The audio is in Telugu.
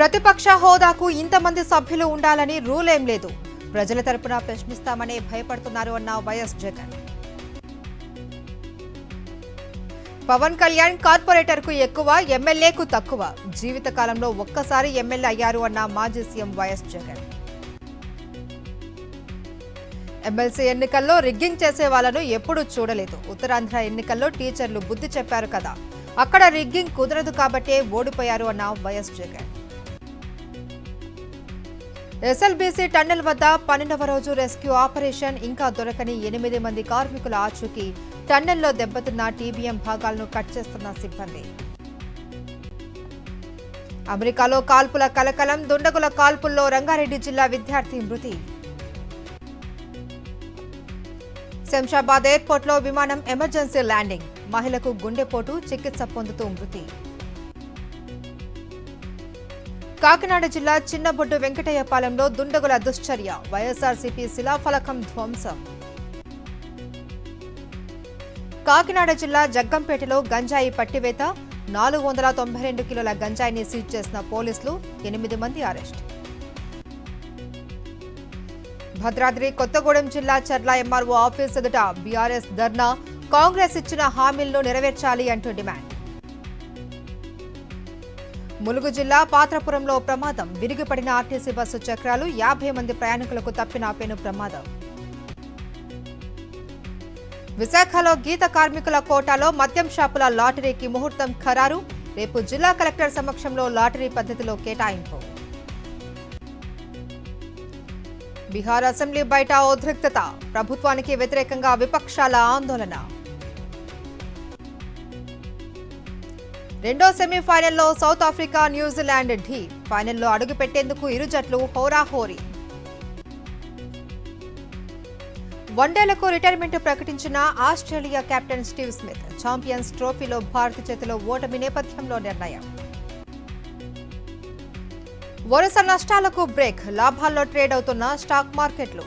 ప్రతిపక్ష హోదాకు ఇంతమంది సభ్యులు ఉండాలని రూల్ ఏం లేదు. ప్రజల తరపున ప్రశ్నిస్తామనే భయపడుతున్నారు అన్న వైఎస్ జగన్. పవన్ కళ్యాణ్ కార్పొరేటర్కు ఎక్కువ, ఎమ్మెల్యేకు తక్కువ. జీవితకాలంలో ఒక్కసారి ఎమ్మెల్యే అయ్యారు అన్న మాజీ సీఎం వైఎస్ జగన్. ఎమ్మెల్సీ ఎన్నికల్లో రిగ్గింగ్ చేసే వాళ్లను ఎప్పుడూ చూడలేదు. ఉత్తరాంధ్ర ఎన్నికల్లో టీచర్లు బుద్ధి చెప్పారు కదా, అక్కడ రిగ్గింగ్ కుదరదు కాబట్టే ఓడిపోయారు అన్న వైఎస్ జగన్. ఎస్ఎల్బీసీ టన్నెల్ వద్ద 12వ రోజు రెస్క్యూ ఆపరేషన్. ఇంకా దొరకని 8 మంది కార్మికుల ఆచూకీ. టన్నెల్లో దెబ్బతిన్న టీబీఎం భాగాలను కట్ చేస్తున్న సిబ్బంది. అమెరికాలో కాల్పుల కలకలం. దుండగుల కాల్పుల్లో రంగారెడ్డి జిల్లా విద్యార్థి మృతి. శంషాబాద్ ఎయిర్పోర్ట్లో విమానం ఎమర్జెన్సీ ల్యాండింగ్. మహిళకు గుండెపోటు, చికిత్స పొందుతూ మృతి. కాకినాడ జిల్లా చిన్నబొడ్డు వెంకటయ్యపాలెంలో దుండగుల దుశ్చర్య. వైఎస్ఆర్సీపీ శిలాఫలకం ధ్వంసం. కాకినాడ జిల్లా జగ్గంపేటలో గంజాయి పట్టివేత. 492 కిలోల గంజాయిని సీజ్ చేసిన పోలీసులు. 8 మంది అరెస్ట్. భద్రాద్రి కొత్తగూడెం జిల్లా చర్ల ఎంఆర్ఓ ఆఫీస్ ఎదుట బీఆర్ఎస్ ధర్నా. కాంగ్రెస్ ఇచ్చిన హామీలను నెరవేర్చాలి అంటూ డిమాండ్. ములుగు జిల్లా పాత్రపురంలో ప్రమాదం. విరిగిపడిన ఆర్టీసీ బస్సు చక్రాలు. 50 మంది ప్రయాణికులకు తప్పిన పెను ప్రమాదం. విశాఖలో గీత కార్మికుల కోటాలో మద్యం షాపుల లాటరీకి ముహూర్తం ఖరారు. రేపు జిల్లా కలెక్టర్ సమక్షంలో లాటరీ పద్ధతిలో కేటాయింపు. బీహార్ అసెంబ్లీ బయట ఉద్రిక్తత. ప్రభుత్వానికి వ్యతిరేకంగా విపక్షాల ఆందోళన. రెండో సెమీఫైనల్లో సౌత్ ఆఫ్రికా న్యూజిలాండ్ ఢీ. ఫైనల్లో అడుగుపెట్టేందుకు ఇరు జట్లు హోరాహోరీ. వన్డేలకు రిటైర్మెంట్ ప్రకటించిన Australia captain Steve Smith. Champions ట్రోఫీలో భారత చేతిలో ఓటమి నేపథ్యంలో నిర్ణయం. వరుస నష్టాలకు బ్రేక్. లాభాల్లో ట్రేడ్ అవుతున్న స్టాక్ మార్కెట్లు.